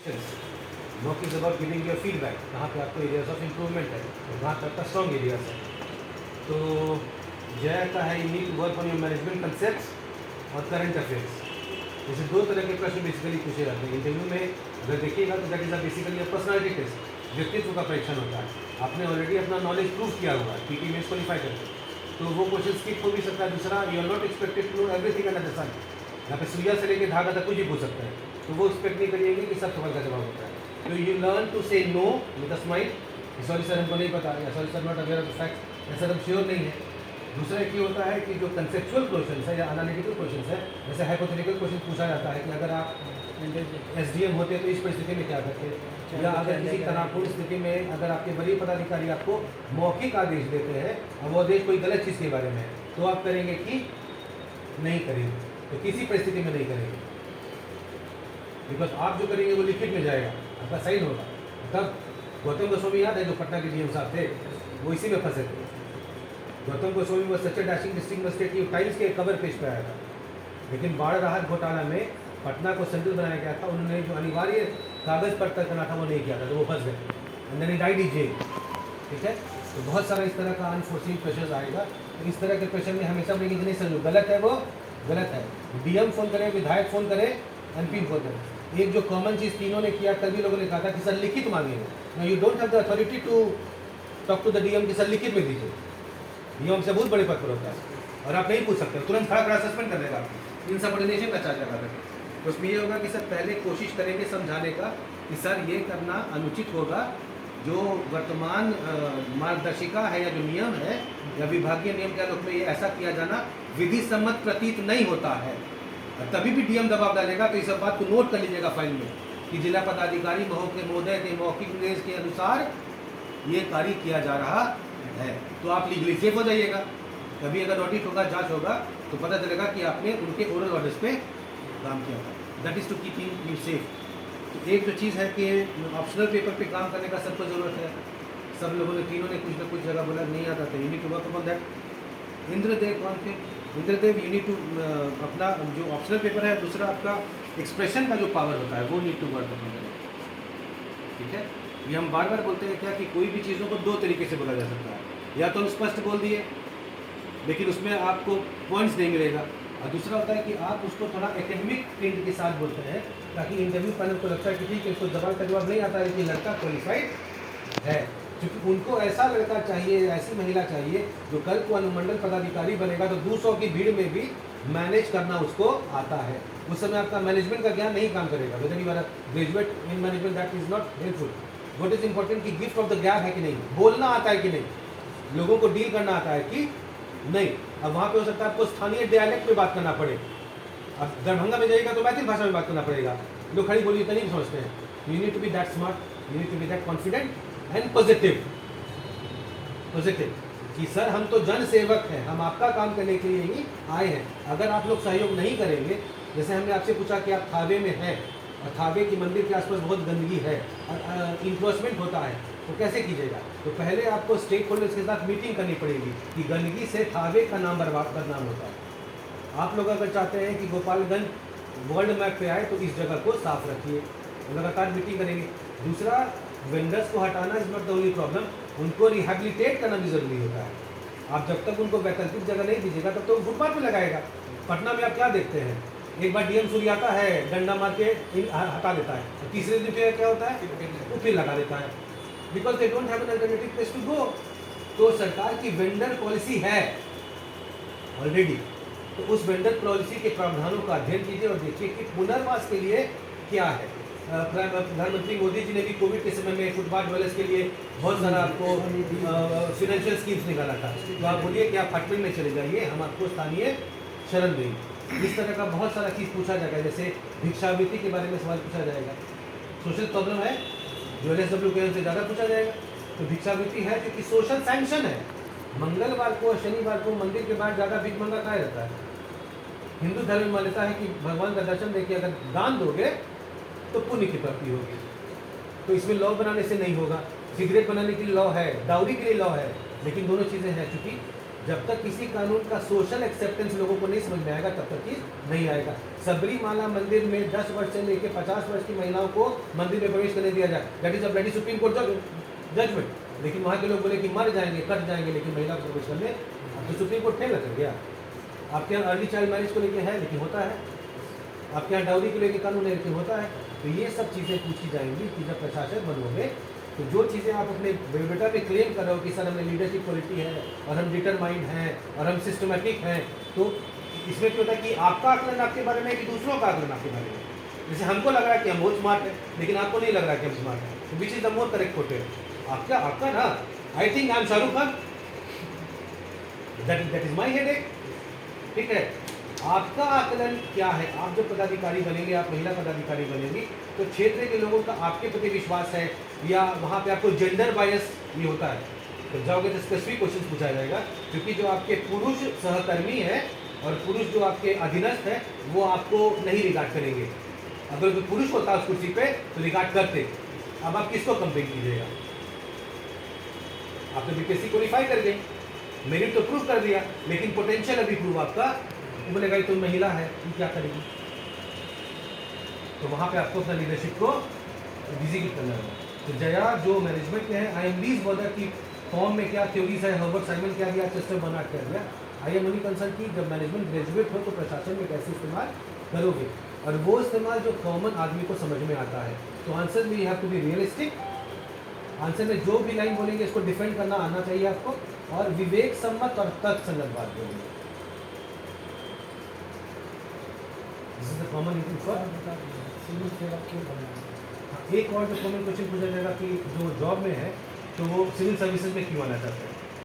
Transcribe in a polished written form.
Knock is about giving your feedback, कहाँ पे आपको एरियाज ऑफ इम्प्रूवमेंट है और कहाँ पे आपका स्ट्रॉन्ग एरियाज है। तो जय का है, you need to work on your management concept और करंट अफेयर्स। जैसे दो तरह के प्रश्न बेसिकली पूछे जाते हैं इंटरव्यू में, अगर देखिएगा तो that is a basically a personality test, व्यक्तित्व का परीक्षण होता है। आपने ऑलरेडी अपना नॉलेज प्रूव किया हुआ है पीटी में क्वालिफाई करके, तो वो क्वेश्चन स्किप हो भी सकता है। दूसरा, you are not expected to know everything under the sun, यहाँ पे सुइया से लेकर धागा तक कुछ भी पूछ सकता है, तो वो एक्सपेक्ट नहीं करिएगा कि सब सवाल का जवाब होता है। तो यू लर्न टू से know with a smile, sorry sir हमको नहीं पता, या sorry sir not aware of the fact, ऐसा हम श्योर नहीं है। दूसरा एक ये होता है कि जो कंसेप्चुअल क्वेश्चन है या एनालिटिकल क्वेश्चन है, जैसे हाइपोथेटिकल क्वेश्चन पूछा जाता है कि अगर आप एसडीएम होते तो इस परिस्थिति में क्या करते, या अगर किसी तनावपूर्ण स्थिति में अगर आपके वरीय पदाधिकारी आपको मौखिक आदेश देते हैं और वो आदेश कोई गलत चीज़ के बारे में है, तो आप करेंगे कि नहीं करेंगे, तो किसी परिस्थिति में नहीं करेंगे, बिकॉज आप जो करेंगे वो लिखित में जाएगा, आपका साइन होगा। तब गौतम गोस्वामी याद है जो पटना के डीएम साहब थे, वो इसी में फंसे थे। गौतम गोस्वामी वो सच डैशिंग डिस्ट्रिक्ट मजिस्ट्रेट टाइम्स के कवर पेज पे आया था, लेकिन बाढ़ राहत घोटाला में पटना को सेंट्रल बनाया गया था, उन्होंने जो अनिवार्य कागज पत्र करना था वो नहीं किया था, तो वो फंस गए, and then he died in jail. ठीक है, तो बहुत सारा इस तरह का अनफोर्सिंग प्रेशर आएगा। तो इस तरह के प्रेशर में हमेशा बोलेंगे नहीं सर जो गलत है वो गलत है। डीएम फोन करें, विधायक फोन करें, एमपी फोन करें। एक जो कॉमन चीज़ तीनों ने किया, कल भी लोगों ने कहा था कि सर लिखित मांगेंगे, no you don't have the authority to talk to the DM कि सर लिखित में दीजिए। डीएम हमसे बहुत बड़े पद पर होता है और आप नहीं पूछ सकते, तुरंत खड़ा खड़ा सस्पेंड कर देगा, इनसबऑर्डिनेशन का चार्ज लगा देगा। तो उसमें ये होगा कि सर पहले कोशिश करेंगे समझाने का कि सर ये करना अनुचित होगा, जो वर्तमान मार्गदर्शिका है या जो नियम है या विभागीय नियम के आलोक में ये ऐसा किया जाना विधि सम्मत प्रतीत नहीं होता है। तभी भी डीएम दबाव डालेगा, तो इस सब बात को नोट कर लीजिएगा फाइल में कि जिला पदाधिकारी महोदय के मौखिक निर्देश के अनुसार ये कार्य किया जा रहा है, तो आप लीगली सेफ हो जाइएगा। कभी अगर ऑडिट होगा, जांच होगा, तो पता चलेगा कि आपने उनके ओरल ऑर्डर्स पे काम किया था। That is to keeping you safe. तो एक जो चीज़ है कि ऑप्शनल पेपर पे काम करने का सबको ज़रूरत है। सब लोगों ने, तीनों ने कुछ ना कुछ जगह बोला नहीं आता था, you need to work upon that. इंद्रदेव कौन थे? इंद्रदेव यू नीड टू अपना जो ऑप्शनल पेपर है, दूसरा आपका एक्सप्रेशन का जो पावर होता है वो need to work upon that. ठीक है, ये हम बार बार बोलते हैं क्या कि कोई भी चीज़ों को दो तरीके से बोला जा सकता है, या तो हम स्पष्ट बोल दिए लेकिन उसमें आपको पॉइंट्स नहीं मिलेगा, और दूसरा होता है कि आप उसको थोड़ा एकेडमिक ट्रेंड के साथ बोलते हैं ताकि इंटरव्यू पैनल को लगता है कि ठीक है इसको सवाल का जवाब नहीं आता है कि लड़का क्वालिफाइड है, क्योंकि उनको ऐसा लड़का चाहिए, ऐसी महिला चाहिए जो कल को अनुमंडल पदाधिकारी बनेगा तो 200 की भीड़ में भी मैनेज करना उसको आता है। उस समय आपका मैनेजमेंट का ज्ञान नहीं काम करेगा, whether you are graduate in management, that is not helpful. What is important कि गिफ्ट ऑफ द गैप है कि नहीं, बोलना आता है कि नहीं, लोगों को डील करना आता है कि नहीं। अब वहाँ पे हो सकता है आपको स्थानीय डायलेक्ट में बात करना पड़े, अब दरभंगा में जाइएगा तो मैथिली भाषा में बात करना पड़ेगा, लोग खड़ी बोली इतना नहीं समझते हैं। You need to be that smart, you need to be that confident and positive कि सर हम तो जन सेवक हैं, हम आपका काम करने के लिए ही आए हैं। अगर आप लोग सहयोग नहीं करेंगे, जैसे हमने आपसे पूछा कि आप थावे में हैं और थावे की मंदिर के आसपास बहुत गंदगी है और इन्फोर्समेंट होता है, तो कैसे कीजिएगा? तो पहले आपको स्टेक होल्डर्स के साथ मीटिंग करनी पड़ेगी कि गंदगी से थावे का नाम बदनाम होता है। आप लोग अगर चाहते हैं कि गोपालगंज वर्ल्ड मैप पे आए तो इस जगह को साफ रखिए, लगातार मीटिंग करेंगे। दूसरा, वेंडर्स को हटाना is not the only problem, उनको रिहेबिलिटेट करना भी जरूरी होता है। आप जब तक उनको वैकल्पिक जगह नहीं दीजिएगा तब तो फुटपाथ पे लगाएगा। पटना में आप क्या देखते हैं, एक बार डीएम सूर्य आता है, डंडा मार के हटा देता है, और तीसरे दिन फिर क्या होता है, वो फिर लगा देता है, because they don't have an alternative place to go. तो सरकार की वेंडर पॉलिसी है ऑलरेडी, तो उस वेंडर पॉलिसी के प्रावधानों का अध्ययन कीजिए और देखिए कि पुनर्वास के लिए क्या है। प्रधानमंत्री मोदी जी ने भी कोविड के समय में फुटपाथ डवेलर्स के लिए बहुत सारा आपको फिनेंशियल स्कीम्स निकाला था, तो आप बोलिए कि आप फटमिल में चले जाइए, हम आपको स्थानीय शरण देंगे। इस तरह का बहुत सारा चीज़ पूछा जाएगा, जैसे भिक्षावृत्ति के बारे में सवाल पूछा जाएगा। सोशल प्रॉब्लम है जो LSW के से ज़्यादा पूछा जाएगा, तो भिक्षावृत्ति है क्योंकि सोशल सैंक्शन है। मंगलवार को और शनिवार को मंदिर के बाहर ज़्यादा भीख मंगा खाया जाता है। हिंदू धर्म में मान्यता है कि भगवान का दर्शन देके अगर दान दोगे तो पुण्य की प्राप्ति होगी, तो इसमें लॉ बनाने से नहीं होगा। सिगरेट बनाने के लिए लॉ है, डाउरी के लिए लॉ है, लेकिन दोनों चीज़ें हैं, चूँकि जब तक किसी कानून का सोशल एक्सेप्टेंस लोगों को नहीं समझ में आएगा तब तक ये नहीं आएगा। सबरीमाला मंदिर में 10 वर्ष से लेकर 50 वर्ष की महिलाओं को मंदिर में प्रवेश करने दिया जाए, that is a bloody supreme court judgment. लेकिन वहाँ के लोग बोले कि मर जाएंगे, कट जाएंगे, लेकिन महिला को प्रवेश करने, अब तो सुप्रीम कोर्ट फेल कर गया। आपके यहाँ अर्ली चाइल्ड मैरिज को लेकर है, लेकिन होता है। आपके यहाँ डाउरी को लेकर कानून है, लेकिन होता है। तो ये सब चीज़ें पूछी जाएंगी कि जब प्रशासक बनोगे तो जो चीज़ें आप अपने बायोडेटा में क्लेम कर रहे हो कि सर हमें लीडरशिप क्वालिटी है और हम डिटरमाइंड हैं और हम सिस्टमेटिक हैं, तो इसमें क्या होता है कि आपका आकलन आपके बारे में कि दूसरों का आकलन आपके बारे में। जैसे हमको लग रहा है कि हम बहुत स्मार्ट हैं, लेकिन आपको नहीं लग रहा है कि हम स्मार्ट हैं, तो which is the more correct question. आपका ना, I think I am Shahrukh Khan, that is my headache. ठीक है, आपका आकलन क्या है? आप जब पदाधिकारी बनेंगे, आप महिला पदाधिकारी बनेंगी, तो क्षेत्र के लोगों का आपके प्रति विश्वास है या वहाँ पे आपको जेंडर बायस ये होता है, तो जाओगे तो स्पेसिफिक क्वेश्चन पूछा जाएगा। क्योंकि जो आपके पुरुष सहकर्मी हैं और पुरुष जो आपके अधीनस्थ है वो आपको नहीं रिगार्ड करेंगे। अगर कोई पुरुष होता उस कुर्सी पे तो रिगार्ड करते। अब आप किसको कंपेयर कीजिएगा? आपने बीपीएससी क्वालिफाई कर गए, मेरिट तो प्रूव कर दिया, लेकिन पोटेंशियल अभी प्रूव आपका, बोलेगा तुम महिला है, तुम क्या करेगी? तो वहाँ पे आपको अपना लीडरशिप को एग्जीक्यूट करना होगा। तो जया जो मैनेजमेंट में है, आई एम लीज बॉदर की फॉर्म में क्या थ्योरीज है, हर्बर्ट साइमन क्या दिया, चेस्टर बर्नार्ड क्या दिया। आई एम ओनली कंसर्न की जब मैनेजमेंट ग्रेजुएट हो तो प्रशासन में कैसे इस्तेमाल करोगे, और वो इस्तेमाल जो कॉमन आदमी को समझ में आता है। तो आंसर में you have to be realistic. Answer में जो भी लाइन बोलेंगे इसको डिफेंड करना आना चाहिए आपको, और विवेक सम्मत और तर्क संगत बात बोलेंगे। This is the common civil सेवा क्यों बनना है? एक और जो कॉमन क्वेश्चन पूछा जाएगा कि जो जॉब में है तो वो सिविल सर्विसेज में क्यों आना चाहते हैं।